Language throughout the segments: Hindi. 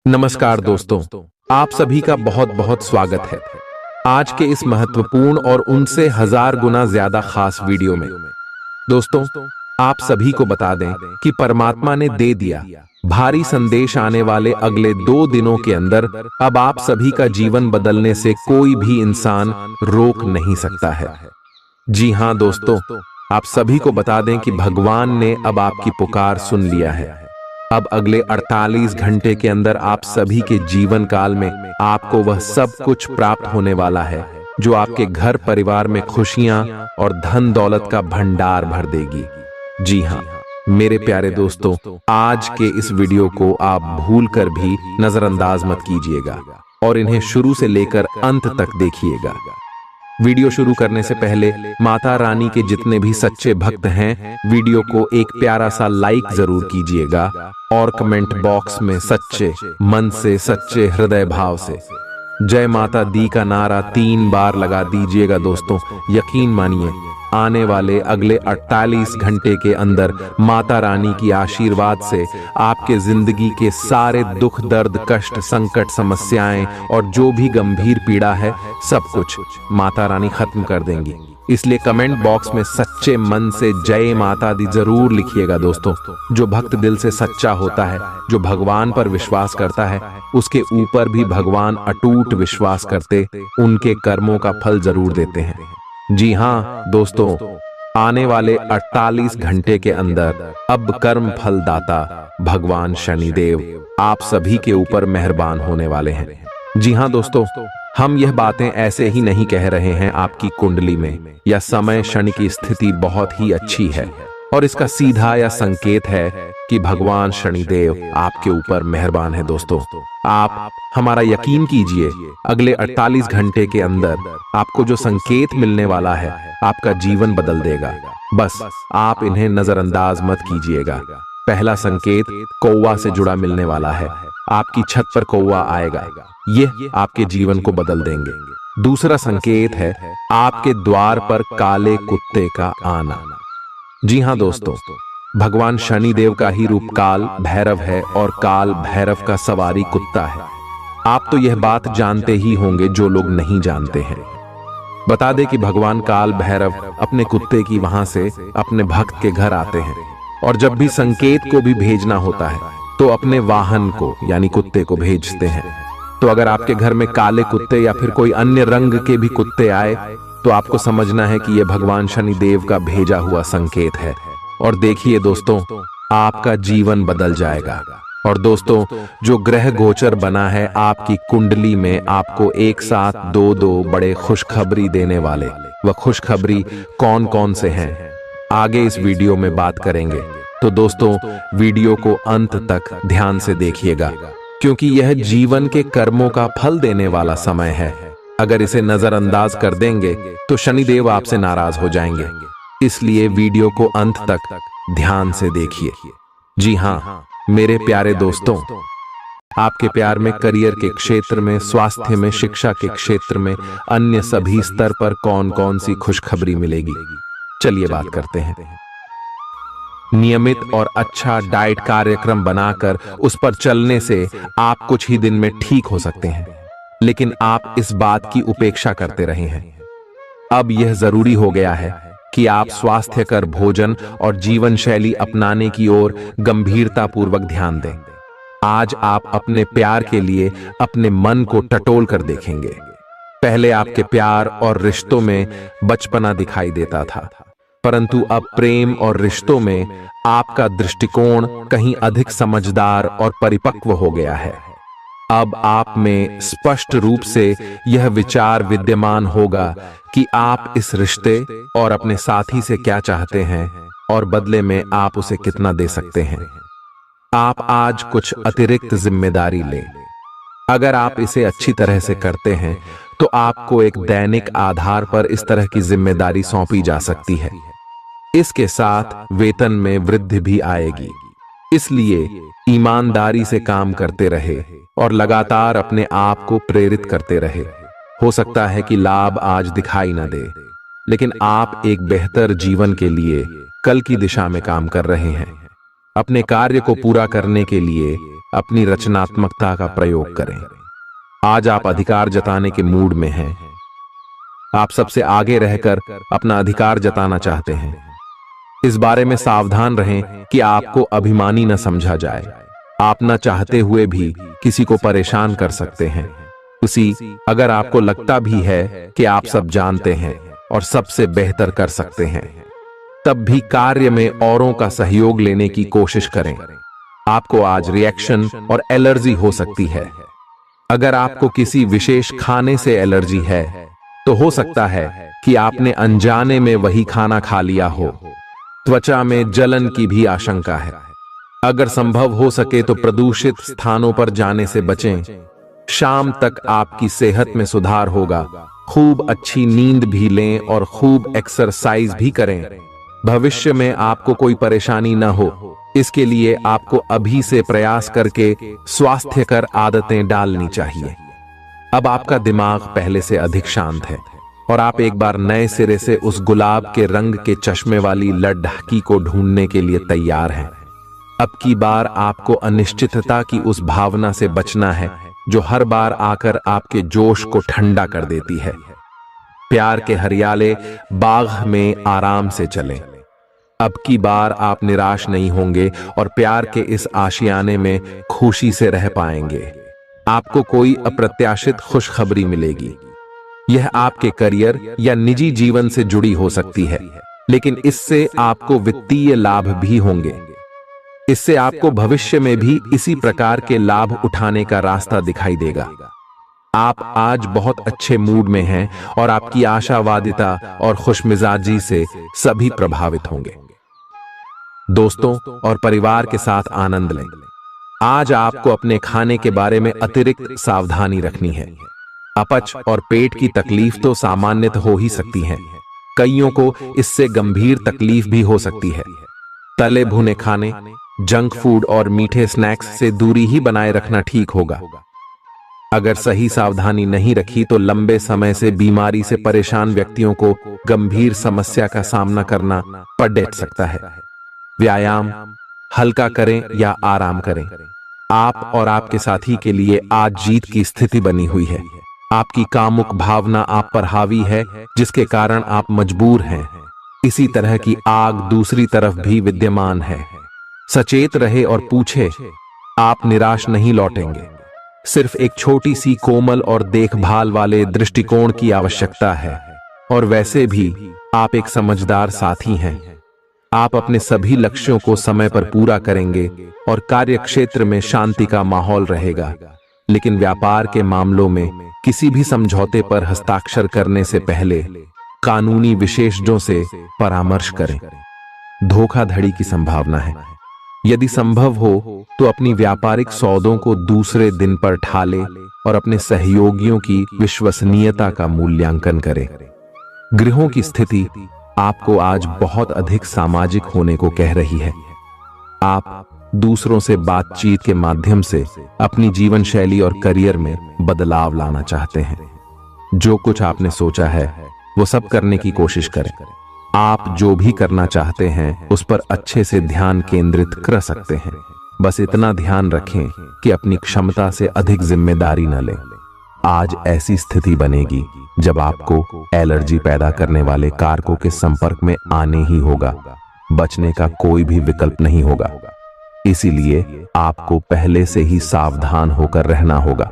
नमस्कार दोस्तों, आप सभी का बहुत बहुत स्वागत है आज के इस महत्वपूर्ण और उनसे हजार गुना ज्यादा खास वीडियो में। दोस्तों, आप सभी को बता दें कि परमात्मा ने दे दिया भारी संदेश आने वाले अगले 2 दिनों के अंदर अब आप सभी का जीवन बदलने से कोई भी इंसान रोक नहीं सकता है। जी हां दोस्तों, आप सभी को बता दें कि भगवान ने अब आपकी पुकार सुन लिया है। अब अगले 48 घंटे के अंदर आप सभी के जीवन काल में आपको वह सब कुछ प्राप्त होने वाला है जो आपके घर परिवार में खुशियां और धन दौलत का भंडार भर देगी। जी हां मेरे प्यारे दोस्तों, आज के इस वीडियो को आप भूलकर भी नजरअंदाज मत कीजिएगा और इन्हें शुरू से लेकर अंत तक देखिएगा। वीडियो शुरू करने से पहले माता रानी के जितने भी सच्चे भक्त हैं, वीडियो को एक प्यारा सा लाइक जरूर कीजिएगा और कमेंट बॉक्स में सच्चे मन से, सच्चे हृदय भाव से जय माता दी का नारा 3 बार लगा दीजिएगा। दोस्तों, यकीन मानिए आने वाले अगले 48 घंटे के अंदर माता रानी की आशीर्वाद से आपके जिंदगी के सारे दुख, दर्द, कष्ट, संकट, समस्याएं और जो भी गंभीर पीड़ा है सब कुछ माता रानी खत्म कर देंगी। इसलिए कमेंट बॉक्स में सच्चे मन से जय माता दी जरूर लिखिएगा। दोस्तों, जो भक्त दिल से सच्चा होता है, जो भगवान पर विश्वास करता है, उसके ऊपर भी भगवान अटूट विश्वास करते उनके कर्मों का फल जरूर देते हैं। जी हां दोस्तों, आने वाले 48 घंटे के अंदर अब कर्म फल दाता भगवान शनिदेव आप सभी के ऊपर मेहरबान होने वाले हैं। जी हां दोस्तों, हम यह बातें ऐसे ही नहीं कह रहे हैं। आपकी कुंडली में या समय शनि की स्थिति बहुत ही अच्छी है और इसका सीधा या संकेत है कि भगवान शनिदेव आपके ऊपर मेहरबान है। दोस्तों, आप हमारा यकीन कीजिए, अगले 48 घंटे के अंदर आपको जो संकेत मिलने वाला है आपका जीवन बदल देगा। बस आप इन्हें नजरअंदाज मत कीजिएगा। पहला संकेत कौवा से जुड़ा मिलने वाला है। आपकी छत पर कौवा आएगा, ये आपके जीवन को बदल देंगे। दूसरा संकेत है आपके द्वार पर काले कुत्ते का आना। जी हां दोस्तों, भगवान शनिदेव का ही रूप काल भैरव है और काल भैरव का सवारी कुत्ता है। आप तो यह बात जानते ही होंगे जो लोग नहीं जानते हैं। बता दे कि भगवान काल भैरव अपने कुत्ते की वहां से अपने भक्त के घर आते हैं और जब भी संकेत को भी भेजना होता है तो अपने वाहन को यानी कुत्ते को भेजते हैं। तो अगर आपके घर में काले कुत्ते या फिर कोई अन्य रंग के भी कुत्ते आए तो आपको समझना है कि यह भगवान शनिदेव का भेजा हुआ संकेत है। और देखिए दोस्तों, आपका जीवन बदल जाएगा। और दोस्तों, जो ग्रह गोचर बना है आपकी कुंडली में आपको एक साथ 2 बड़े खुशखबरी देने वाले, वह खुशखबरी कौन कौन से हैं आगे इस वीडियो में बात करेंगे। तो दोस्तों, वीडियो को अंत तक ध्यान से देखिएगा क्योंकि यह जीवन के कर्मों का फल देने वाला समय है। अगर इसे नजरअंदाज कर देंगे तो शनिदेव आपसे नाराज हो जाएंगे। इसलिए वीडियो को अंत तक ध्यान से देखिए। जी हां मेरे प्यारे दोस्तों, आपके प्यार में, करियर के क्षेत्र में, स्वास्थ्य में, शिक्षा के क्षेत्र में, अन्य सभी स्तर पर कौन कौन सी खुशखबरी मिलेगी, चलिए बात करते हैं। नियमित और अच्छा डाइट कार्यक्रम बनाकर उस पर चलने से आप कुछ ही दिन में ठीक हो सकते हैं, लेकिन आप इस बात की उपेक्षा करते रहे हैं। अब यह जरूरी हो गया है कि आप स्वास्थ्यकर भोजन और जीवन शैली अपनाने की ओर गंभीरता पूर्वक ध्यान दें। आज आप अपने प्यार के लिए अपने मन को टटोल कर देखेंगे। पहले आपके प्यार और रिश्तों में बचपना दिखाई देता था, परंतु अब प्रेम और रिश्तों में आपका दृष्टिकोण कहीं अधिक समझदार और परिपक्व हो गया है। अब आप में स्पष्ट रूप से यह विचार विद्यमान होगा कि आप इस रिश्ते और अपने साथी से क्या चाहते हैं और बदले में आप उसे कितना दे सकते हैं। आप आज कुछ अतिरिक्त जिम्मेदारी लें। अगर आप इसे अच्छी तरह से करते हैं तो आपको एक दैनिक आधार पर इस तरह की जिम्मेदारी सौंपी जा सकती है। इसके साथ वेतन में वृद्धि भी आएगी। इसलिए ईमानदारी से काम करते रहे और लगातार अपने आप को प्रेरित करते रहे। हो सकता है कि लाभ आज दिखाई न दे, लेकिन आप एक बेहतर जीवन के लिए कल की दिशा में काम कर रहे हैं। अपने कार्य को पूरा करने के लिए अपनी रचनात्मकता का प्रयोग करें। आज आप अधिकार जताने के मूड में हैं। आप सबसे आगे रहकर अपना अधिकार जताना चाहते हैं। इस बारे में सावधान रहें कि आपको अभिमानी न समझा जाए। आप न चाहते हुए भी किसी को परेशान कर सकते हैं। अगर आपको लगता भी है कि आप सब जानते हैं और सबसे बेहतर कर सकते हैं, तब भी कार्य में औरों का सहयोग लेने की कोशिश करें। आपको आज रिएक्शन और एलर्जी हो सकती है। अगर आपको किसी विशेष खाने से एलर्जी है, तो हो सकता है कि आपने अनजाने में वही खाना खा लिया हो। त्वचा में जलन की भी आशंका है। अगर संभव हो सके तो प्रदूषित स्थानों पर जाने से बचें। शाम तक आपकी सेहत में सुधार होगा। खूब अच्छी नींद भी लें और खूब एक्सरसाइज भी करें। भविष्य में आपको कोई परेशानी न हो, इसके लिए आपको अभी से प्रयास करके स्वास्थ्यकर आदतें डालनी चाहिए। अब आपका दिमाग पहले से अधिक शांत है और आप एक बार नए सिरे से उस गुलाब के रंग के चश्मे वाली लड़की को ढूंढने के लिए तैयार हैं। अब की बार आपको अनिश्चितता की उस भावना से बचना है जो हर बार आकर आपके जोश को ठंडा कर देती है। प्यार के हरियाले बाग में आराम से चलें। अब की बार आप निराश नहीं होंगे और प्यार के इस आशियाने में खुशी से रह पाएंगे। आपको कोई अप्रत्याशित खुशखबरी मिलेगी। यह आपके करियर या निजी जीवन से जुड़ी हो सकती है, लेकिन इससे आपको वित्तीय लाभ भी होंगे। इससे आपको भविष्य में भी इसी प्रकार के लाभ उठाने का रास्ता दिखाई देगा। आप आज बहुत अच्छे मूड में हैं और आपकी आशावादिता और खुशमिजाजी से सभी प्रभावित होंगे। दोस्तों और परिवार के साथ आनंद लें। आज आपको अपने खाने के बारे में अतिरिक्त सावधानी रखनी है। अपच और पेट की तकलीफ तो सामान्य हो ही सकती है। कईयों को इससे गंभीर तकलीफ भी हो सकती है। तले भुने खाने, जंक फूड और मीठे स्नैक्स से दूरी ही बनाए रखना ठीक होगा। अगर सही सावधानी नहीं रखी तो लंबे समय से बीमारी से परेशान व्यक्तियों को गंभीर समस्या का सामना करना पड़ सकता है। व्यायाम हल्का करें या आराम करें। आप और आपके साथी के लिए आज जीत की स्थिति बनी हुई है। आपकी कामुक भावना आप पर हावी है, जिसके कारण आप मजबूर हैं। इसी तरह की आग दूसरी तरफ भी विद्यमान है। सचेत रहे और पूछे, आप निराश नहीं लौटेंगे। सिर्फ एक छोटी सी कोमल और देखभाल वाले दृष्टिकोण की आवश्यकता है। और वैसे भी आप एक समझदार साथी हैं। आप अपने सभी लक्ष्यों को समय पर पूरा करेंगे और कार्यक्षेत्र में शांति का माहौल रहेगा। लेकिन व्यापार के मामलों में किसी भी समझौते पर हस्ताक्षर करने से पहले कानूनी विशेषज्ञों से परामर्श करें। धोखाधड़ी की संभावना है। यदि संभव हो तो अपनी व्यापारिक सौदों को दूसरे दिन पर ठाले और अपने सहयोगियों की विश्वसनीयता का मूल्यांकन करें। गृहों की स्थिति आपको आज बहुत अधिक सामाजिक होने को कह रही है। आप दूसरों से बातचीत के माध्यम से अपनी जीवन शैली और करियर में बदलाव लाना चाहते हैं। जो कुछ आपने सोचा है वो सब करने की कोशिश करें। आप जो भी करना चाहते हैं उस पर अच्छे से ध्यान केंद्रित कर सकते हैं। बस इतना ध्यान रखें कि अपनी क्षमता से अधिक जिम्मेदारी न लें। आज ऐसी स्थिति बनेगी जब आपको एलर्जी पैदा करने वाले कारकों के संपर्क में आने ही होगा। बचने का कोई भी विकल्प नहीं होगा। इसीलिए आपको पहले से ही सावधान होकर रहना होगा।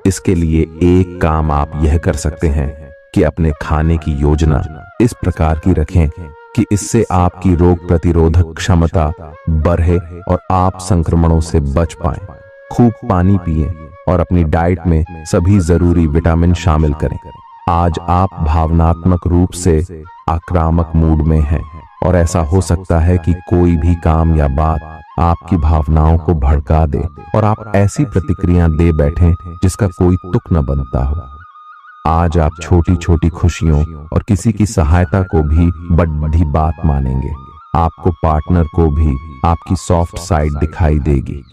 इसके लिए एक काम आप यह कर सकते हैं कि अपने खाने की योजना इस प्रकार की रखें कि इससे आपकी रोग प्रतिरोधक क्षमता बढ़े और आप संक्रमणों से बच पाएं। खूब पानी पिएं और अपनी डाइट में सभी जरूरी विटामिन शामिल करें। आज आप भावनात्मक रूप से आक्रामक मूड में हैं और ऐसा हो सकता है कि कोई भी काम या बात आपकी भावनाओं को भड़का दे और आप ऐसी प्रतिक्रिया दे बैठें जिसका कोई तुक न बनता हो। आज आप छोटी छोटी खुशियों और किसी की सहायता को भी बड़ी बात मानेंगे। आपको पार्टनर को भी आपकी सॉफ्ट साइड दिखाई देगी।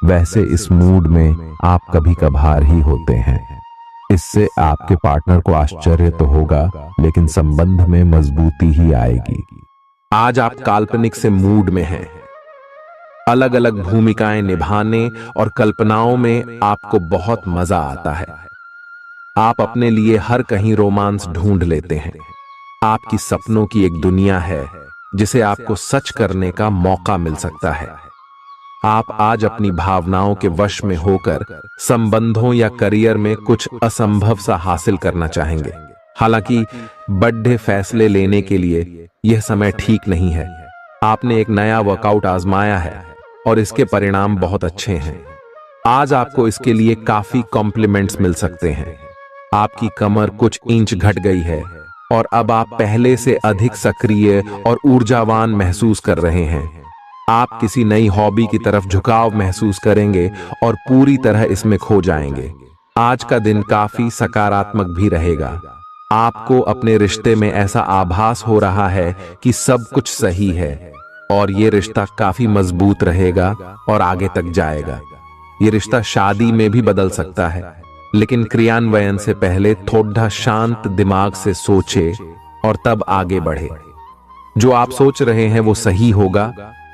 वैसे इस मूड में आप कभी कभार ही होते हैं। इससे आपके पार्टनर को आश्चर्य तो होगा, लेकिन संबंध में मजबूती ही आएगी। आज आप काल्पनिक से मूड में हैं। अलग अलग भूमिकाएं निभाने और कल्पनाओं में आपको बहुत मजा आता है। आप अपने लिए हर कहीं रोमांस ढूंढ लेते हैं। आपकी सपनों की एक दुनिया है जिसे आपको सच करने का मौका मिल सकता है। आप आज अपनी भावनाओं के वश में होकर संबंधों या करियर में कुछ असंभव सा हासिल करना चाहेंगे। हालांकि बड़े फैसले लेने के लिए यह समय ठीक नहीं है। आपने एक नया वर्कआउट आजमाया है और इसके परिणाम बहुत अच्छे हैं। आज आपको इसके लिए काफी कॉम्प्लीमेंट्स मिल सकते हैं। आपकी कमर कुछ इंच घट गई है और अब आप पहले से अधिक सक्रिय और ऊर्जावान महसूस कर रहे हैं। आप किसी नई हॉबी की तरफ झुकाव महसूस करेंगे और पूरी तरह इसमें खो जाएंगे। आज का दिन काफी सकारात्मक भी रहेगा। आपको अपने रिश्ते में ऐसा आभास हो रहा है कि सब कुछ सही है और ये रिश्ता काफी मजबूत रहेगा और आगे तक जाएगा। ये रिश्ता शादी में भी बदल सकता है, लेकिन क्रियान्वयन से पहले थोड़ा शांत दिमाग से सोचे और तब आगे बढ़े। जो आप सोच रहे हैं वो सही होगा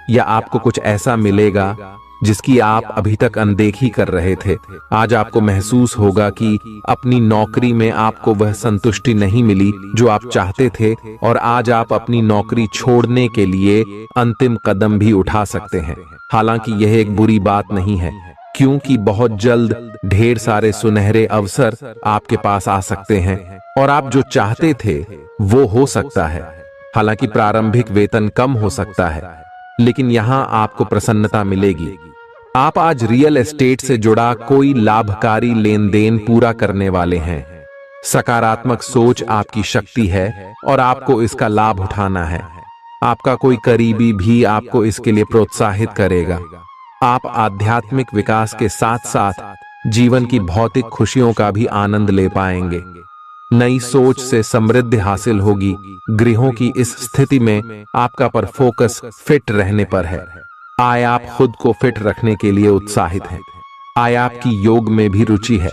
या आपको कुछ ऐसा मिलेगा जिसकी आप अभी तक अनदेखी कर रहे थे। आज आपको महसूस होगा कि अपनी नौकरी में आपको वह संतुष्टि नहीं मिली जो आप चाहते थे और आज आप अपनी नौकरी छोड़ने के लिए अंतिम कदम भी उठा सकते हैं। हालांकि यह एक बुरी बात नहीं है, क्योंकि बहुत जल्द ढेर सारे सुनहरे अवसर आपके पास आ सकते हैं और आप जो चाहते थे वो हो सकता है। हालांकि प्रारंभिक वेतन कम हो सकता है, लेकिन यहां आपको प्रसन्नता मिलेगी। आप आज रियल एस्टेट से जुड़ा कोई लाभकारी लेन देन पूरा करने वाले हैं। सकारात्मक सोच आपकी शक्ति है और आपको इसका लाभ उठाना है। आपका कोई करीबी भी आपको इसके लिए प्रोत्साहित करेगा। आप आध्यात्मिक विकास के साथ साथ जीवन की भौतिक खुशियों का भी आनंद ले पाएंगे। नई सोच से समृद्धि हासिल होगी। गृहों की इस स्थिति में आपका पर फोकस फिट रहने पर है। आय आप खुद को फिट रखने के लिए उत्साहित हैं। आय आपकी योग में भी रुचि है।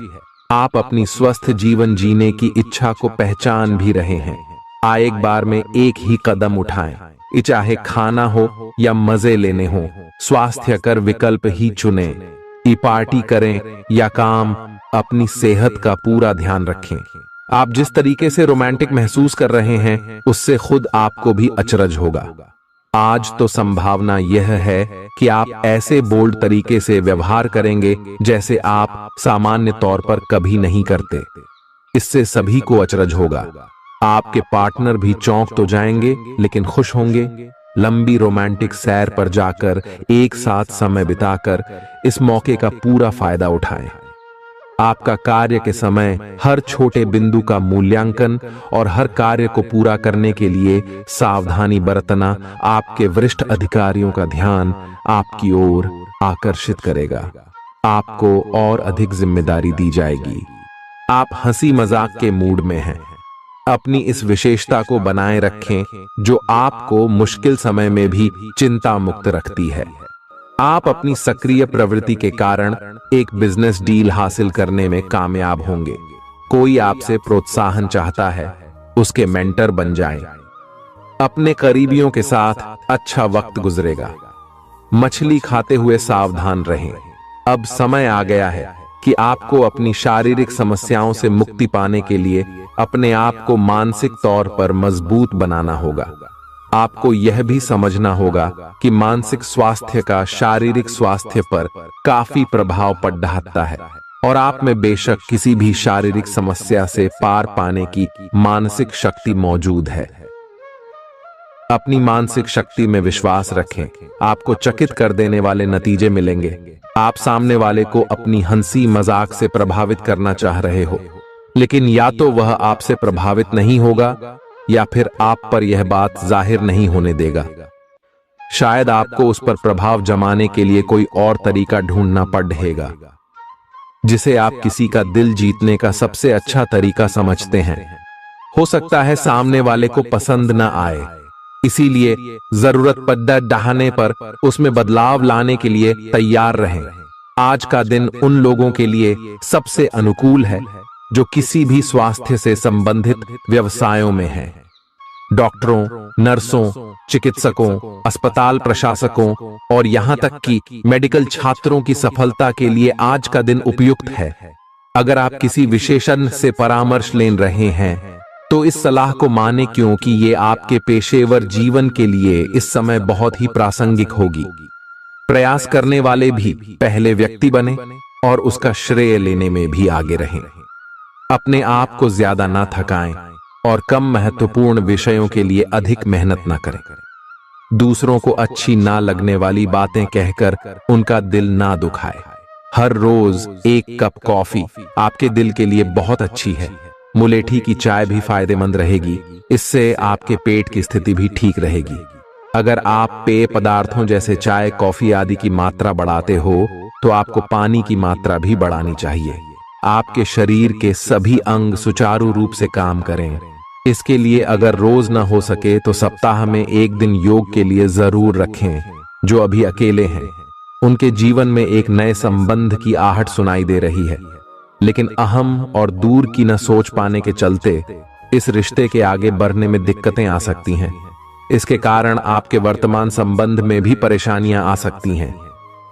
आप अपनी स्वस्थ जीवन जीने की इच्छा को पहचान भी रहे हैं। आय एक बार में एक ही कदम उठाएं, चाहे खाना हो या मजे लेने हो। स्वास्थ्यकर विकल्प ही चुने। पार्टी करें या काम, अपनी सेहत का पूरा ध्यान रखें। आप जिस तरीके से रोमांटिक महसूस कर रहे हैं उससे खुद आपको भी अचरज होगा। आज तो संभावना यह है कि आप ऐसे बोल्ड तरीके से व्यवहार करेंगे जैसे आप सामान्य तौर पर कभी नहीं करते। इससे सभी को अचरज होगा। आपके पार्टनर भी चौंक तो जाएंगे लेकिन खुश होंगे। लंबी रोमांटिक सैर पर जाकर एक साथ समय बिताकर इस मौके का पूरा फायदा उठाएं। आपका कार्य के समय हर छोटे बिंदु का मूल्यांकन और हर कार्य को पूरा करने के लिए सावधानी बरतना आपके वरिष्ठ अधिकारियों का ध्यान आपकी ओर आकर्षित करेगा। आपको और अधिक जिम्मेदारी दी जाएगी। आप हंसी मजाक के मूड में हैं। अपनी इस विशेषता को बनाए रखें जो आपको मुश्किल समय में भी चिंता मुक्त रखती है। आप अपनी सक्रिय प्रवृत्ति के कारण एक बिजनेस डील हासिल करने में कामयाब होंगे। कोई आपसे प्रोत्साहन चाहता है, उसके मेंटर बन जाएं। अपने करीबियों के साथ अच्छा वक्त गुजरेगा। मछली खाते हुए सावधान रहें। अब समय आ गया है कि आपको अपनी शारीरिक समस्याओं से मुक्ति पाने के लिए अपने आप को मानसिक तौर पर मजबूत बनाना होगा। आपको यह भी समझना होगा कि मानसिक स्वास्थ्य का शारीरिक स्वास्थ्य पर काफी प्रभाव पड़ता है और आप में बेशक किसी भी शारीरिक समस्या से पार पाने की मानसिक शक्ति मौजूद है। अपनी मानसिक शक्ति में विश्वास रखें। आपको चकित कर देने वाले नतीजे मिलेंगे। आप सामने वाले को अपनी हंसी मजाक से प्रभावित करना चाह रहे हो, लेकिन या तो वह आपसे प्रभावित नहीं होगा या फिर आप पर यह बात जाहिर नहीं होने देगा। शायद आपको उस पर प्रभाव जमाने के लिए कोई और तरीका ढूंढना पड़ेगा, जिसे आप किसी का दिल जीतने का सबसे अच्छा तरीका समझते हैं। हो सकता है सामने वाले को पसंद न आए, इसीलिए जरूरत पड़ने पर उसमें बदलाव लाने के लिए तैयार रहें। आज का दिन उन लोगों के लिए सबसे अनुकूल है जो किसी भी स्वास्थ्य से संबंधित व्यवसायों में हैं। डॉक्टरों, नर्सों, चिकित्सकों, अस्पताल प्रशासकों और यहाँ तक कि मेडिकल छात्रों की सफलता के लिए आज का दिन उपयुक्त है। अगर आप किसी विशेषज्ञ से परामर्श ले रहे हैं तो इस सलाह को माने, क्योंकि ये आपके पेशेवर जीवन के लिए इस समय बहुत ही प्रासंगिक होगी। प्रयास करने वाले भी पहले व्यक्ति बने और उसका श्रेय लेने में भी आगे रहें। अपने आप को ज्यादा ना थकाएं और कम महत्वपूर्ण विषयों के लिए अधिक मेहनत ना करें। दूसरों को अच्छी ना लगने वाली बातें कहकर उनका दिल ना दुखाए। हर रोज एक कप कॉफी आपके दिल के लिए बहुत अच्छी है। मुलेठी की चाय भी फायदेमंद रहेगी, इससे आपके पेट की स्थिति भी ठीक रहेगी। अगर आप पेय पदार्थों जैसे चाय, कॉफी आदि की मात्रा बढ़ाते हो तो आपको पानी की मात्रा भी बढ़ानी चाहिए। आपके शरीर के सभी अंग सुचारू रूप से काम करें। इसके लिए अगर रोज ना हो सके तो सप्ताह में एक दिन योग के लिए जरूर रखें। जो अभी अकेले हैं उनके जीवन में एक नए संबंध की आहट सुनाई दे रही है, लेकिन अहम और दूर की न सोच पाने के चलते इस रिश्ते के आगे बढ़ने में दिक्कतें आ सकती हैं। इसके कारण आपके वर्तमान संबंध में भी परेशानियां आ सकती हैं।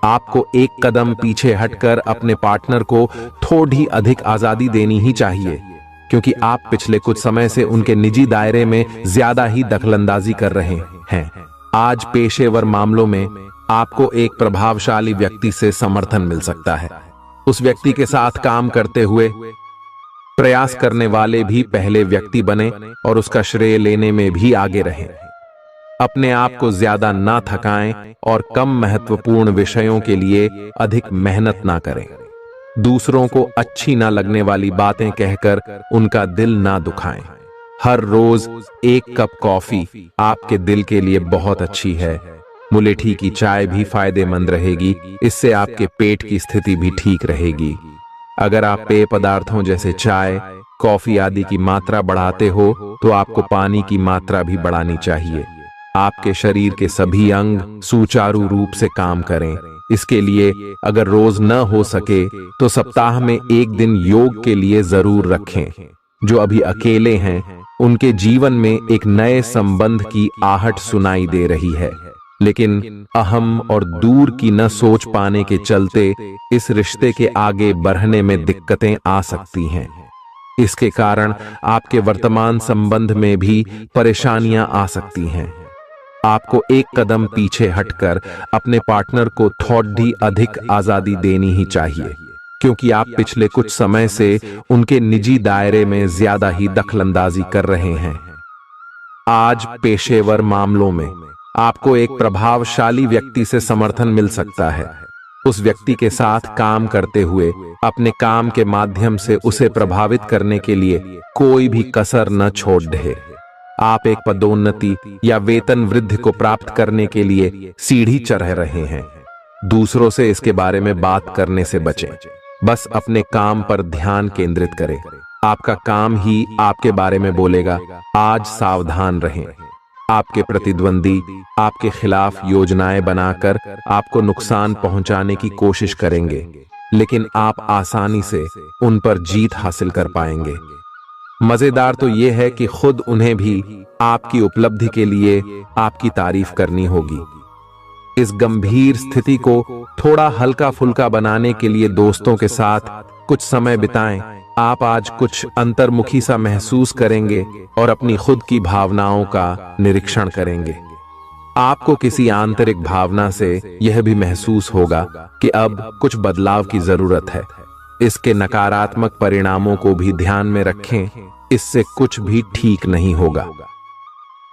आपको एक कदम पीछे हटकर अपने पार्टनर को थोड़ी अधिक आजादी देनी ही चाहिए, क्योंकि आप पिछले कुछ समय से उनके निजी दायरे में ज्यादा ही दखलंदाजी कर रहे हैं। आज पेशेवर मामलों में आपको एक प्रभावशाली व्यक्ति से समर्थन मिल सकता है। उस व्यक्ति के साथ काम करते हुए प्रयास करने वाले भी पहले व्यक्ति बने और उसका श्रेय लेने में भी आगे रहें। अपने आप को ज्यादा ना थकाएं और कम महत्वपूर्ण विषयों के लिए अधिक मेहनत ना करें। दूसरों को अच्छी ना लगने वाली बातें कहकर उनका दिल ना दुखाएं। हर रोज एक कप कॉफी आपके दिल के लिए बहुत अच्छी है। मुलेठी की चाय भी फायदेमंद रहेगी, इससे आपके पेट की स्थिति भी ठीक रहेगी। अगर आप पेय पदार्थों जैसे चाय, कॉफी आदि की मात्रा बढ़ाते हो तो आपको पानी की मात्रा भी बढ़ानी चाहिए। आपके शरीर के सभी अंग सुचारू रूप से काम करें। इसके लिए अगर रोज न हो सके तो सप्ताह में एक दिन योग के लिए जरूर रखें। जो अभी अकेले हैं उनके जीवन में एक नए संबंध की आहट सुनाई दे रही है, लेकिन अहम और दूर की न सोच पाने के चलते इस रिश्ते के आगे बढ़ने में दिक्कतें आ सकती हैं। इसके कारण आपके वर्तमान संबंध में भी परेशानियां आ सकती हैं। आपको एक कदम पीछे हटकर अपने पार्टनर को थोड़ी अधिक आजादी देनी ही चाहिए, क्योंकि आप पिछले कुछ समय से उनके निजी दायरे में ज्यादा ही दखलंदाजी कर रहे हैं। आज पेशेवर मामलों में आपको एक प्रभावशाली व्यक्ति से समर्थन मिल सकता है। उस व्यक्ति के साथ काम करते हुए अपने काम के माध्यम से उसे प्रभावित करने के लिए कोई भी कसर न छोड़ दे। आप एक पदोन्नति या वेतन वृद्धि को प्राप्त करने के लिए सीढ़ी चढ़ रहे हैं। दूसरों से इसके बारे में बात करने से बचें। बस अपने काम पर ध्यान केंद्रित करें। आपका काम ही आपके बारे में बोलेगा। आज सावधान रहें। आपके प्रतिद्वंदी आपके खिलाफ योजनाएं बनाकर आपको नुकसान पहुंचाने की कोशिश करेंगे, लेकिन आप आसानी से उन पर जीत हासिल कर पाएंगे। मजेदार तो यह है कि खुद उन्हें भी आपकी उपलब्धि के लिए आपकी तारीफ करनी होगी। इस गंभीर स्थिति को थोड़ा हल्का फुल्का बनाने के लिए दोस्तों के साथ कुछ समय बिताएं। आप आज कुछ अंतर्मुखी सा महसूस करेंगे और अपनी खुद की भावनाओं का निरीक्षण करेंगे। आपको किसी आंतरिक भावना से यह भी महसूस होगा कि अब कुछ बदलाव की जरूरत है। इसके नकारात्मक परिणामों को भी ध्यान में रखें, इससे कुछ भी ठीक नहीं होगा।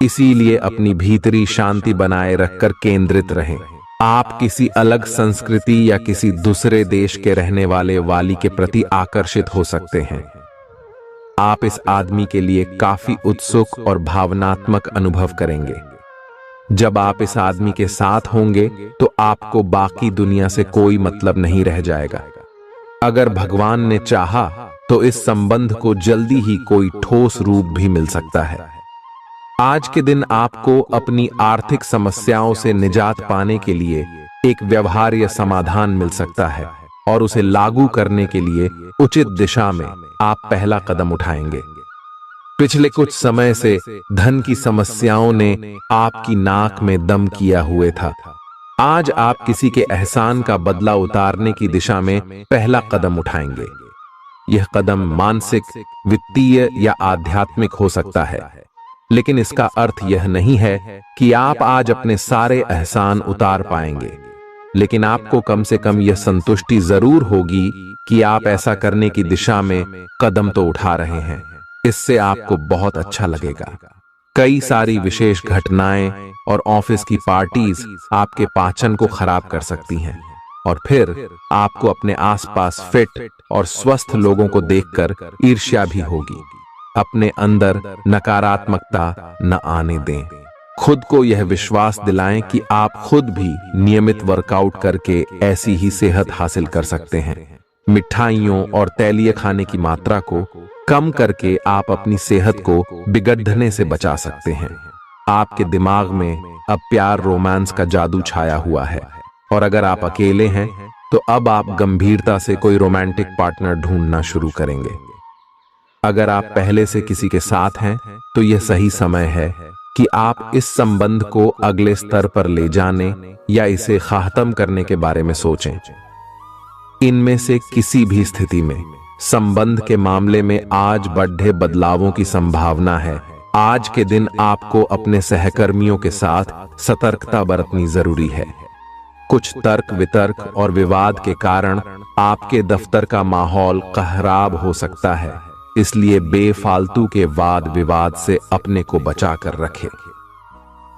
इसीलिए अपनी भीतरी शांति बनाए रखकर केंद्रित रहें। आप किसी अलग संस्कृति या किसी दूसरे देश के रहने वाले वाली के प्रति आकर्षित हो सकते हैं। आप इस आदमी के लिए काफी उत्सुक और भावनात्मक अनुभव करेंगे। जब आप इस आदमी के साथ होंगे तो आपको बाकी दुनिया से कोई मतलब नहीं रह जाएगा। अगर भगवान ने चाहा तो इस संबंध को जल्दी ही कोई ठोस रूप भी मिल सकता है। आज के दिन आपको अपनी आर्थिक समस्याओं से निजात पाने के लिए एक व्यवहार्य समाधान मिल सकता है और उसे लागू करने के लिए उचित दिशा में आप पहला कदम उठाएंगे। पिछले कुछ समय से धन की समस्याओं ने आपकी नाक में दम किया हुए था। आज आप किसी के एहसान का बदला उतारने की दिशा में पहला कदम उठाएंगे। यह कदम मानसिक, वित्तीय या आध्यात्मिक हो सकता है, लेकिन इसका अर्थ यह नहीं है कि आप आज अपने सारे एहसान उतार पाएंगे। लेकिन आपको कम से कम यह संतुष्टि जरूर होगी कि आप ऐसा करने की दिशा में कदम तो उठा रहे हैं। इससे आपको बहुत अच्छा लगेगा। कई सारी विशेष घटनाएं और ऑफिस की पार्टीज आपके पाचन को खराब कर सकती हैं, और फिर आपको अपने आसपास फिट और स्वस्थ लोगों को देखकर ईर्ष्या भी होगी। अपने अंदर नकारात्मकता न आने दें। खुद को यह विश्वास दिलाएं कि आप खुद भी नियमित वर्कआउट करके ऐसी ही सेहत हासिल कर सकते हैं। मिठाइयों और तैलीय खाने की मात्रा को कम करके आप अपनी सेहत को बिगड़ने से बचा सकते हैं। आपके दिमाग में अब प्यार, रोमांस का जादू छाया हुआ है, और अगर आप अकेले हैं तो अब आप गंभीरता से कोई रोमांटिक पार्टनर ढूंढना शुरू करेंगे। अगर आप पहले से किसी के साथ हैं तो यह सही समय है कि आप इस संबंध को अगले स्तर पर ले जाने या इसे खत्म करने के बारे में सोचें। इनमें से किसी भी स्थिति में संबंध के मामले में आज बड़े बदलावों की संभावना है। आज के दिन आपको अपने सहकर्मियों के साथ सतर्कता बरतनी जरूरी है। कुछ तर्क वितर्क और विवाद के कारण आपके दफ्तर का माहौल खराब हो सकता है, इसलिए बेफालतू के वाद विवाद से अपने को बचा कर रखें।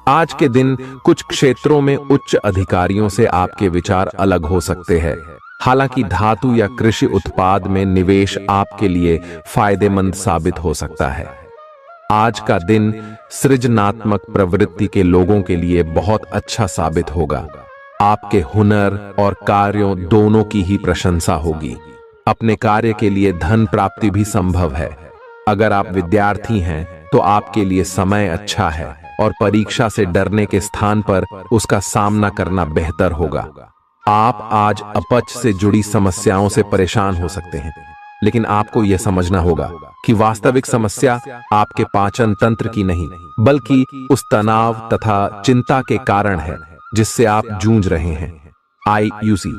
आज के दिन कुछ क्षेत्रों में उच्च अधिकारियों से आपके विचार अलग हो सकते हैं। हालांकि धातु या कृषि उत्पाद में निवेश आपके लिए फायदेमंद साबित हो सकता है। आज का दिन सृजनात्मक प्रवृत्ति के लोगों के लिए बहुत अच्छा साबित होगा। आपके हुनर और कार्यों दोनों की ही प्रशंसा होगी। अपने कार्य के लिए धन प्राप्ति भी संभव है। अगर आप विद्यार्थी हैं तो आपके लिए समय अच्छा है, और परीक्षा से डरने के स्थान पर उसका सामना करना बेहतर होगा। आप आज अपच से जुड़ी समस्याओं से परेशान हो सकते हैं, लेकिन आपको यह समझना होगा कि वास्तविक समस्या आपके पाचन तंत्र की नहीं, बल्कि उस तनाव तथा चिंता के कारण है जिससे आप जूझ रहे हैं। आईयूसी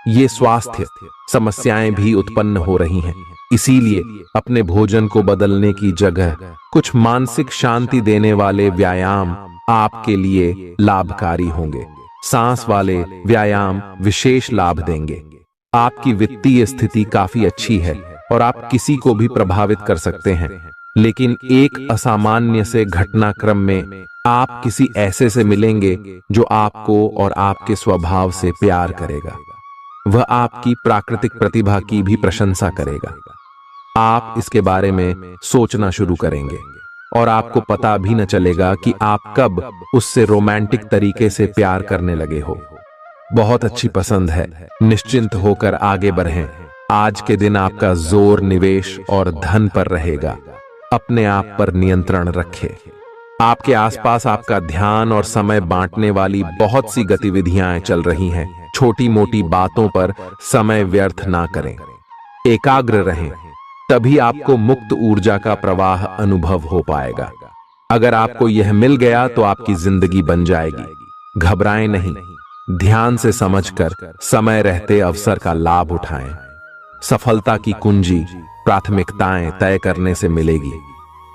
ये स्वास्थ्य समस्याएं भी उत्पन्न हो रही हैं। इसीलिए अपने भोजन को बदलने की जगह कुछ मानसिक शांति देने वाले व्यायाम आपके लिए लाभकारी होंगे। सांस वाले व्यायाम विशेष लाभ देंगे। आपकी वित्तीय स्थिति काफी अच्छी है और आप किसी को भी प्रभावित कर सकते हैं, लेकिन एक असामान्य से घटनाक्रम में आप किसी ऐसे से मिलेंगे जो आपको और आपके स्वभाव से प्यार करेगा। वह आपकी प्राकृतिक प्रतिभा की भी प्रशंसा करेगा। आप इसके बारे में सोचना शुरू करेंगे और आपको पता भी न चलेगा कि आप कब उससे रोमांटिक तरीके से प्यार करने लगे हो। बहुत अच्छी पसंद है। निश्चिंत होकर आगे बढ़ें। आज के दिन आपका जोर निवेश और धन पर रहेगा। अपने आप पर नियंत्रण रखें। आपके आसपास आपका ध्यान और समय बांटने वाली बहुत सी गतिविधियां चल रही हैं। छोटी मोटी बातों पर समय व्यर्थ ना करें। एकाग्र रहें, तभी आपको मुक्त ऊर्जा का प्रवाह अनुभव हो पाएगा। अगर आपको यह मिल गया तो आपकी जिंदगी बन जाएगी। घबराएं नहीं, ध्यान से समझकर समय रहते अवसर का लाभ उठाएं। सफलता की कुंजी प्राथमिकताएं तय करने से मिलेगी।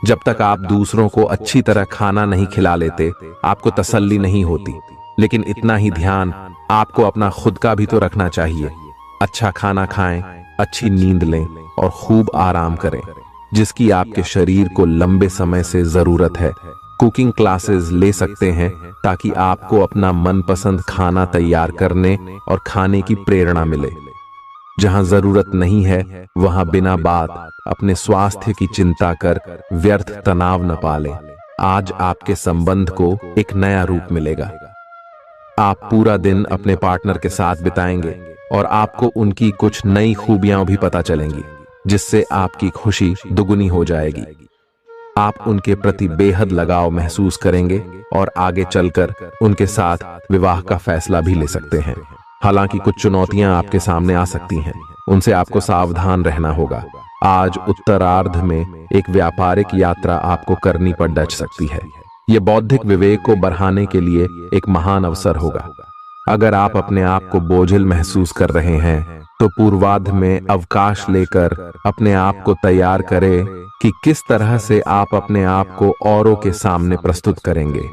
जब तक आप दूसरों को अच्छी तरह खाना नहीं खिला लेते, आपको तसल्ली नहीं होती। लेकिन इतना ही ध्यान आपको अपना खुद का भी तो रखना चाहिए। अच्छा खाना खाएं, अच्छी नींद लें और खूब आराम करें, जिसकी आपके शरीर को लंबे समय से जरूरत है। कुकिंग क्लासेस ले सकते हैं ताकि आपको अपना मनपसंद खाना तैयार करने और खाने की प्रेरणा मिले। जहां जरूरत नहीं है वहां बिना बात अपने स्वास्थ्य की चिंता कर व्यर्थ तनाव न पालें। आज आपके संबंध को एक नया रूप मिलेगा। आप पूरा दिन अपने पार्टनर के साथ बिताएंगे और आपको उनकी कुछ नई खूबियां भी पता चलेंगी, जिससे आपकी खुशी दुगुनी हो जाएगी। आप उनके प्रति बेहद लगाव महसूस करेंगे और आगे चलकर उनके साथ विवाह का फैसला भी ले सकते हैं। हालांकि कुछ चुनौतियां आपके सामने आ सकती हैं, उनसे आपको सावधान रहना होगा। आज उत्तरार्ध में एक व्यापारिक यात्रा आपको करनी पड़ डच सकती है। यह बौद्धिक विवेक को बढ़ाने के लिए एक महान अवसर होगा। अगर आप अपने आप को बोझिल महसूस कर रहे हैं तो पूर्वार्ध में अवकाश लेकर अपने आप को तैयार करें कि किस तरह से आप अपने आप को औरों के सामने प्रस्तुत करेंगे।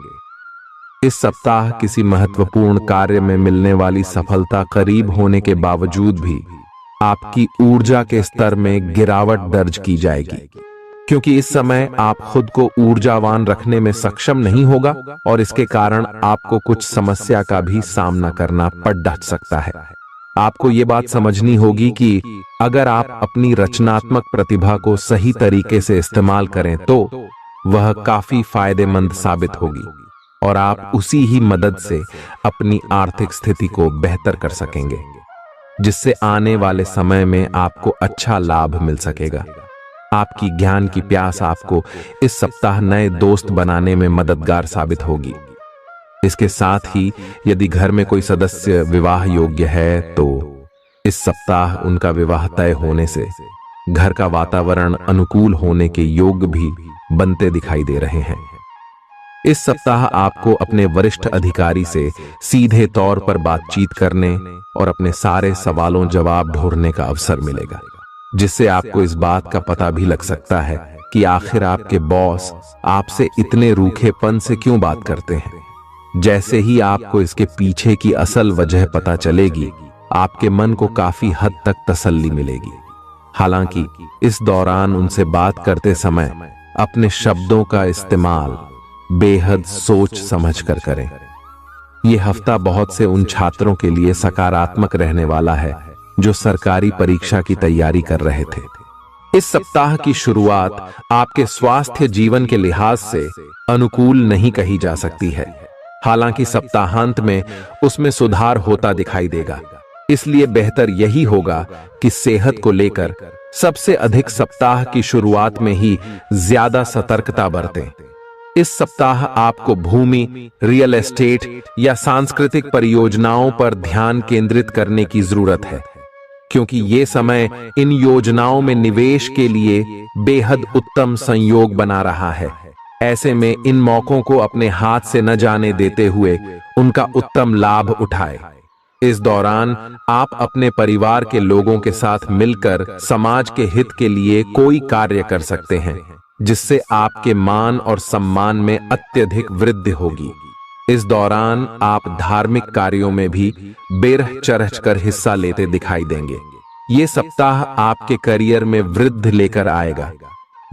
इस सप्ताह किसी महत्वपूर्ण कार्य में मिलने वाली सफलता करीब होने के बावजूद भी आपकी ऊर्जा के स्तर में गिरावट दर्ज की जाएगी, क्योंकि इस समय आप खुद को ऊर्जावान रखने में सक्षम नहीं होगा और इसके कारण आपको कुछ समस्या का भी सामना करना पड़ डच सकता है। आपको ये बात समझनी होगी कि अगर आप अपनी रचनात्मक प्रतिभा को सही तरीके से इस्तेमाल करें तो वह काफी फायदेमंद साबित होगी और आप उसी ही मदद से अपनी आर्थिक स्थिति को बेहतर कर सकेंगे, जिससे आने वाले समय में आपको अच्छा लाभ मिल सकेगा। आपकी ज्ञान की प्यास आपको इस सप्ताह नए दोस्त बनाने में मददगार साबित होगी। इसके साथ ही यदि घर में कोई सदस्य विवाह योग्य है तो इस सप्ताह उनका विवाह तय होने से घर का वातावरण अनुकूल होने के योग भी बनते दिखाई दे रहे हैं। इस सप्ताह आपको अपने वरिष्ठ अधिकारी से सीधे तौर पर बातचीत करने और अपने सारे सवालों जवाब ढूंढने का अवसर मिलेगा, जिससे आपको इस बात का पता भी लग सकता है कि आखिर आपके बॉस आपसे इतने रूखेपन से क्यों बात करते हैं। जैसे ही आपको इसके पीछे की असल वजह पता चलेगी, आपके मन को काफी हद तक तसल्ली मिलेगी। हालांकि इस दौरान उनसे बात करते समय अपने शब्दों का इस्तेमाल बेहद सोच समझकर करें। यह हफ्ता बहुत से उन छात्रों के लिए सकारात्मक रहने वाला है जो सरकारी परीक्षा की तैयारी कर रहे थे। इस सप्ताह की शुरुआत आपके स्वास्थ्य जीवन के लिहाज से अनुकूल नहीं कही जा सकती है। हालांकि सप्ताहांत में उसमें सुधार होता दिखाई देगा, इसलिए बेहतर यही होगा कि सेहत को लेकर सबसे अधिक सप्ताह की शुरुआत में ही ज्यादा सतर्कता बरतें। इस सप्ताह आपको भूमि, रियल एस्टेट या सांस्कृतिक परियोजनाओं पर ध्यान केंद्रित करने की जरूरत है, क्योंकि ये समय इन योजनाओं में निवेश के लिए बेहद उत्तम संयोग बना रहा है। ऐसे में इन मौकों को अपने हाथ से न जाने देते हुए उनका उत्तम लाभ उठाएं। इस दौरान आप अपने परिवार के लोगों के साथ मिलकर समाज के हित के लिए कोई कार्य कर सकते हैं, जिससे आपके मान और सम्मान में अत्यधिक वृद्धि होगी। इस दौरान आप धार्मिक कार्यों में भी बेरह चरह कर हिस्सा लेते दिखाई देंगे। ये सप्ताह आपके करियर में वृद्धि लेकर आएगा,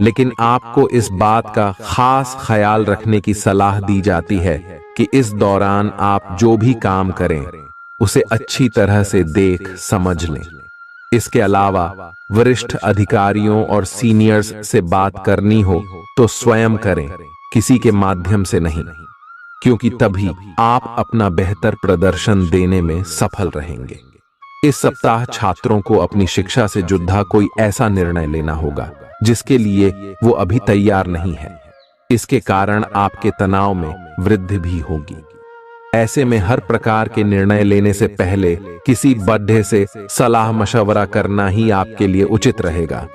लेकिन आपको इस बात का खास ख्याल रखने की सलाह दी जाती है कि इस दौरान आप जो भी काम करें उसे अच्छी तरह से देख समझ लें। इसके अलावा वरिष्ठ अधिकारियों और सीनियर्स से बात करनी हो तो स्वयं करें, किसी के माध्यम से नहीं, क्योंकि तभी आप अपना बेहतर प्रदर्शन देने में सफल रहेंगे। इस सप्ताह छात्रों को अपनी शिक्षा से जुड़ा कोई ऐसा निर्णय लेना होगा जिसके लिए वो अभी तैयार नहीं है। इसके कारण आपके तनाव में वृद्धि भी होगी। ऐसे में हर प्रकार के निर्णय लेने से पहले किसी बड़े से सलाह मशवरा करना ही आपके लिए उचित रहेगा।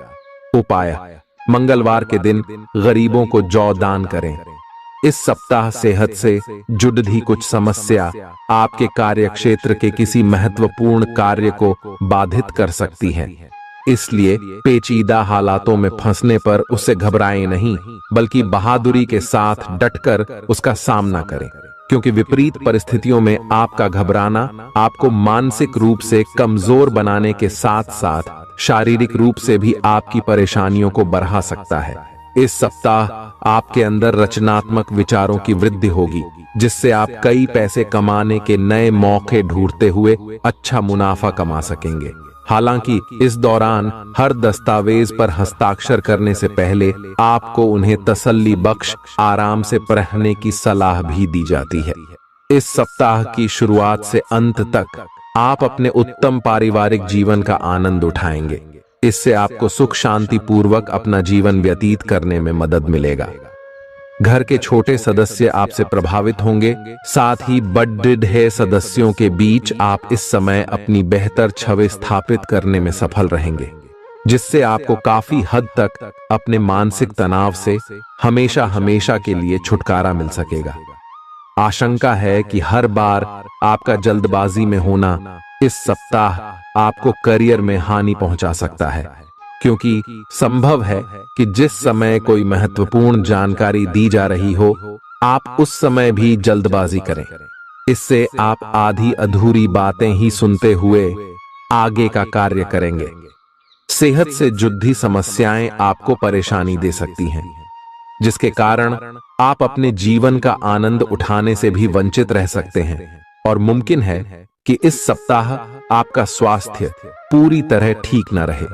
उपाय: मंगलवार के दिन गरीबों को जौ दान करें। इस सप्ताह सेहत से जुड़ी कुछ समस्या आपके कार्यक्षेत्र के किसी महत्वपूर्ण कार्य को बाधित कर सकती है, इसलिए पेचीदा हालातों में फंसने पर उससे घबराएं नहीं, बल्कि बहादुरी के साथ डटकर उसका सामना करें, क्योंकि विपरीत परिस्थितियों में आपका घबराना आपको मानसिक रूप से कमजोर बनाने के साथ साथ शारीरिक रूप से भी आपकी परेशानियों को बढ़ा सकता है। इस सप्ताह आपके अंदर रचनात्मक विचारों की वृद्धि होगी, जिससे आप कई पैसे कमाने के नए मौके ढूंढते हुए अच्छा मुनाफा कमा सकेंगे। हालांकि इस दौरान हर दस्तावेज पर हस्ताक्षर करने से पहले आपको उन्हें तसल्ली बख्श आराम से पढ़ने की सलाह भी दी जाती है। इस सप्ताह की शुरुआत से अंत तक आप अपने उत्तम पारिवारिक जीवन का आनंद उठाएंगे। इससे आपको सुख शांति पूर्वक अपना जीवन व्यतीत करने में मदद मिलेगा। घर के छोटे सदस्य आपसे प्रभावित होंगे, साथ ही बड़े सदस्यों के बीच आप इस समय अपनी बेहतर छवि स्थापित करने में सफल रहेंगे। जिससे आपको काफी हद तक अपने मानसिक तनाव से हमेशा हमेशा के लिए छुटकारा मिल सकेगा। आशंका है कि हर बार आपका जल्दबाजी में होना इस सप्ताह आपको करियर में हानि पहुंचा सकता है, क्योंकि संभव है कि जिस समय कोई महत्वपूर्ण जानकारी दी जा रही हो, आप उस समय भी जल्दबाजी करें। इससे आप आधी अधूरी बातें ही सुनते हुए आगे का कार्य करेंगे। सेहत से जुड़ी समस्याएं आपको परेशानी दे सकती हैं, जिसके कारण आप अपने जीवन का आनंद उठाने से भी वंचित रह सकते हैं। और मुमकिन है कि इस सप्ताह आपका स्वास्थ्य पूरी तरह ठीक न रहे,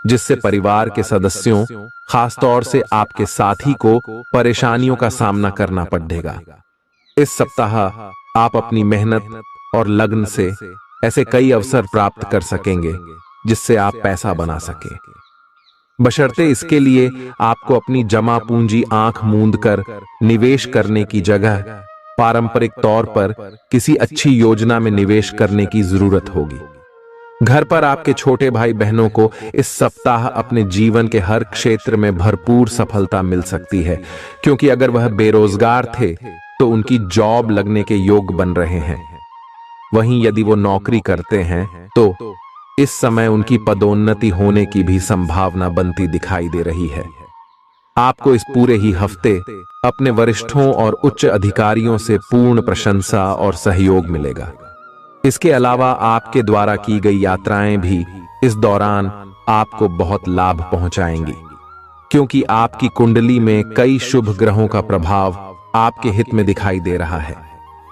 जिससे परिवार के सदस्यों, खासतौर से आपके साथी को परेशानियों का सामना करना पड़ेगा। इस सप्ताह आप अपनी मेहनत और लगन से ऐसे कई अवसर प्राप्त कर सकेंगे जिससे आप पैसा बना सकें, बशर्ते इसके लिए आपको अपनी जमा पूंजी आंख मूंद कर निवेश करने की जगह पारंपरिक तौर पर किसी अच्छी योजना में निवेश करने की जरूरत होगी। घर पर आपके छोटे भाई बहनों को इस सप्ताह अपने जीवन के हर क्षेत्र में भरपूर सफलता मिल सकती है, क्योंकि अगर वह बेरोजगार थे तो उनकी जॉब लगने के योग बन रहे हैं। वहीं यदि वो नौकरी करते हैं तो इस समय उनकी पदोन्नति होने की भी संभावना बनती दिखाई दे रही है। आपको इस पूरे ही हफ्ते अपने वरिष्ठों और उच्च अधिकारियों से पूर्ण प्रशंसा और सहयोग मिलेगा। इसके अलावा आपके द्वारा की गई यात्राएं भी इस दौरान आपको बहुत लाभ पहुंचाएंगी, क्योंकि आपकी कुंडली में कई शुभ ग्रहों का प्रभाव आपके हित में दिखाई दे रहा है।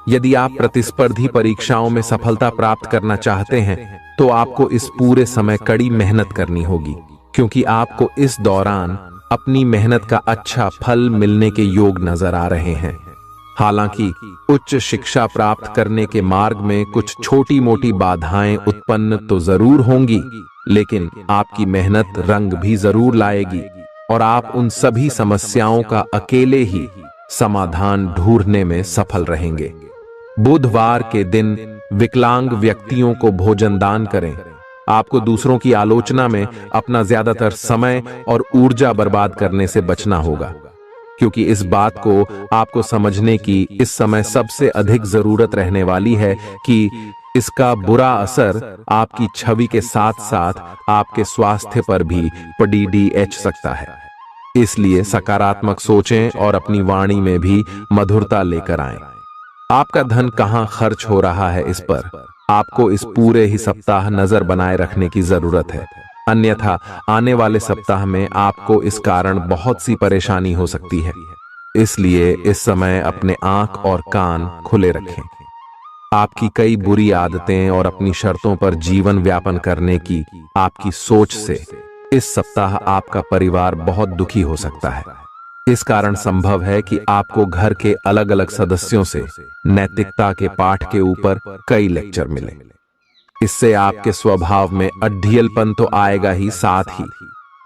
यदि आप प्रतिस्पर्धी परीक्षाओं में सफलता प्राप्त करना चाहते हैं तो आपको इस पूरे समय कड़ी मेहनत करनी होगी, क्योंकि आपको इस दौरान अपनी मेहनत का अच्छा फल मिलने के योग नजर आ रहे हैं। हालांकि उच्च शिक्षा प्राप्त करने के मार्ग में कुछ छोटी मोटी बाधाएं उत्पन्न तो जरूर होंगी, लेकिन आपकी मेहनत रंग भी जरूर लाएगी और आप उन सभी समस्याओं का अकेले ही समाधान ढूंढने में सफल रहेंगे। बुधवार के दिन विकलांग व्यक्तियों को भोजन दान करें। आपको दूसरों की आलोचना में अपना ज्यादातर समय और ऊर्जा बर्बाद करने से बचना होगा, क्योंकि इस बात को आपको समझने की इस समय सबसे अधिक जरूरत रहने वाली है कि इसका बुरा असर आपकी छवि के साथ साथ आपके स्वास्थ्य पर भी पड़ सकता है। इसलिए सकारात्मक सोचें और अपनी वाणी में भी मधुरता लेकर आएं। आपका धन कहां खर्च हो रहा है, इस पर आपको इस पूरे ही सप्ताह नजर बनाए रखने की जरूरत है, अन्यथा आने वाले सप्ताह में आपको इस कारण बहुत सी परेशानी हो सकती है। इसलिए इस समय अपने आंख और कान खुले रखें। आपकी कई बुरी आदतें और अपनी शर्तों पर जीवन व्यापन करने की आपकी सोच से इस सप्ताह आपका परिवार बहुत दुखी हो सकता है। इस कारण संभव है कि आपको घर के अलग अलग सदस्यों से नैतिकता के पाठ के ऊपर कई लेक्चर मिले। इससे आपके स्वभाव में अड्ढियलपन तो आएगा ही, साथ ही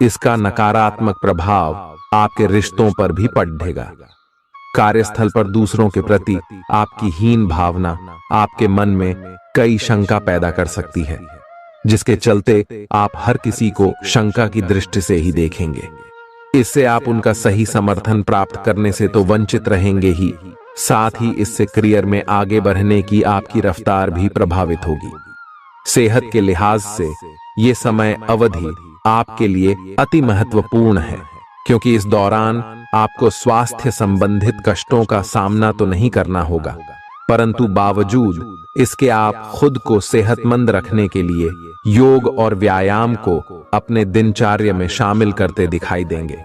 इसका नकारात्मक प्रभाव आपके रिश्तों पर भी पड़ेगा। कार्यस्थल पर दूसरों के प्रति आपकी हीन भावना आपके मन में कई शंका पैदा कर सकती है, जिसके चलते आप हर किसी को शंका की दृष्टि से ही देखेंगे। इससे आप उनका सही समर्थन प्राप्त करने से तो वंचित रहेंगे ही, साथ ही इससे करियर में आगे बढ़ने की आपकी रफ्तार भी प्रभावित होगी। सेहत के लिहाज से ये समय अवधि आपके लिए अति महत्वपूर्ण है, क्योंकि इस दौरान आपको स्वास्थ्य संबंधित कष्टों का सामना तो नहीं करना होगा, परंतु बावजूद इसके आप खुद को सेहतमंद रखने के लिए योग और व्यायाम को अपने दिनचर्या में शामिल करते दिखाई देंगे।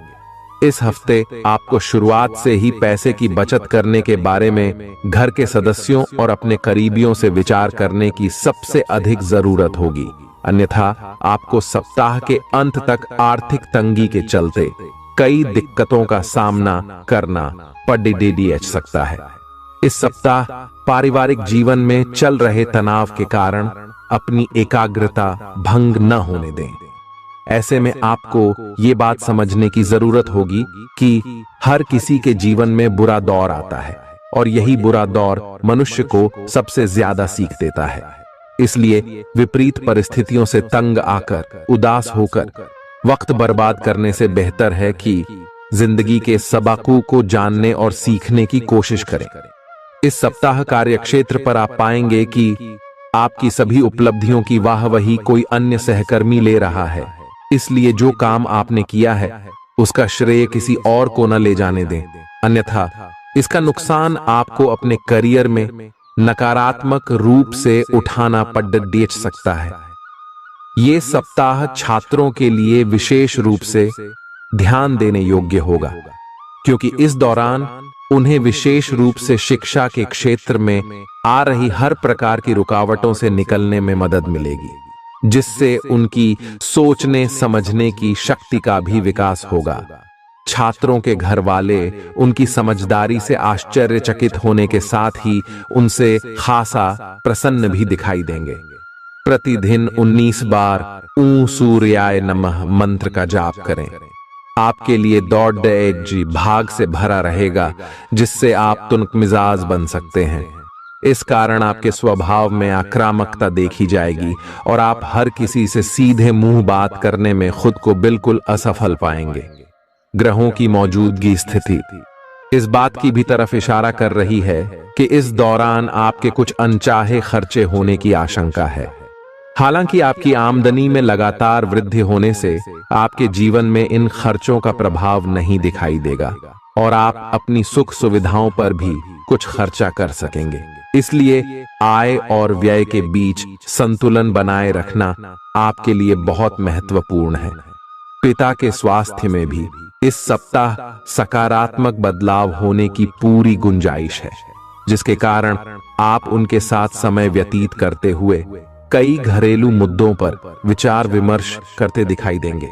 इस हफ्ते आपको शुरुआत से ही पैसे की बचत करने के बारे में घर के सदस्यों और अपने करीबियों से विचार करने की सबसे अधिक जरूरत होगी, अन्यथा आपको सप्ताह के अंत तक आर्थिक तंगी के चलते कई दिक्कतों का सामना करना पड़ सकता है। इस सप्ताह पारिवारिक जीवन में चल रहे तनाव के कारण अपनी एकाग्रता भंग न होने दें। ऐसे में आपको ये बात समझने की जरूरत होगी कि हर किसी के जीवन में बुरा दौर आता है और यही बुरा दौर मनुष्य को सबसे ज्यादा सीख देता है। इसलिए विपरीत परिस्थितियों से तंग आकर, उदास होकर वक्त बर्बाद करने से बेहतर है कि जिंदगी के सबकों को जानने और सीखने की कोशिश करें। इस सप्ताह कार्यक्षेत्र पर आप पाएंगे कि आपकी सभी उपलब्धियों की वाहवाही कोई अन्य सहकर्मी ले रहा है, इसलिए जो काम आपने किया है उसका श्रेय किसी और को न ले जाने दें, अन्यथा इसका नुकसान आपको अपने करियर में नकारात्मक रूप से उठाना पड़ सकता है। ये सप्ताह छात्रों के लिए विशेष रूप से ध्यान देने योग्य होगा, क्योंकि इस दौरान उन्हें विशेष रूप से शिक्षा के क्षेत्र में आ रही हर प्रकार की रुकावटों से निकलने में मदद मिलेगी, जिससे उनकी सोचने समझने की शक्ति का भी विकास होगा। छात्रों के घर वाले उनकी समझदारी से आश्चर्यचकित होने के साथ ही उनसे खासा प्रसन्न भी दिखाई देंगे। प्रतिदिन 19 बार ऊं सूर्याय नमः मंत्र का जाप करें। आपके लिए दौड़ जी भाग से भरा रहेगा, जिससे आप तुनक मिजाज बन सकते हैं। इस कारण आपके स्वभाव में आक्रामकता देखी जाएगी और आप हर किसी से सीधे मुंह बात करने में खुद को बिल्कुल असफल पाएंगे। ग्रहों की मौजूदगी स्थिति इस बात की भी तरफ इशारा कर रही है कि इस दौरान आपके कुछ अनचाहे खर्चे होने की आशंका है। हालांकि आपकी आमदनी में लगातार वृद्धि होने से आपके जीवन में इन खर्चों का प्रभाव नहीं दिखाई देगा और आप अपनी सुख सुविधाओं पर भी कुछ खर्चा कर सकेंगे। इसलिए आय और व्यय के बीच संतुलन बनाए रखना आपके लिए बहुत महत्वपूर्ण है। पिता के स्वास्थ्य में भी इस सप्ताह सकारात्मक बदलाव होने की पूरी गुंजाइश है, जिसके कारण आप उनके साथ समय व्यतीत करते हुए कई घरेलू मुद्दों पर विचार विमर्श करते दिखाई देंगे।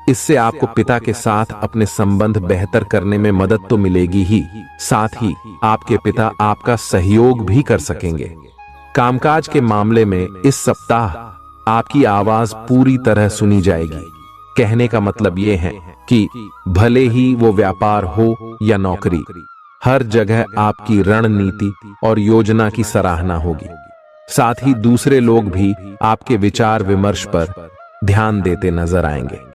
इससे आपको पिता के साथ अपने संबंध बेहतर करने में मदद तो मिलेगी ही, साथ ही आपके पिता आपका सहयोग भी कर सकेंगे। कामकाज के मामले में इस सप्ताह आपकी आवाज पूरी तरह सुनी जाएगी। कहने का मतलब यह है कि भले ही वो व्यापार हो या नौकरी, हर जगह आपकी रणनीति और योजना की सराहना होगी। साथ ही दूसरे लोग भी आपके विचार विमर्श पर ध्यान देते नजर आएंगे।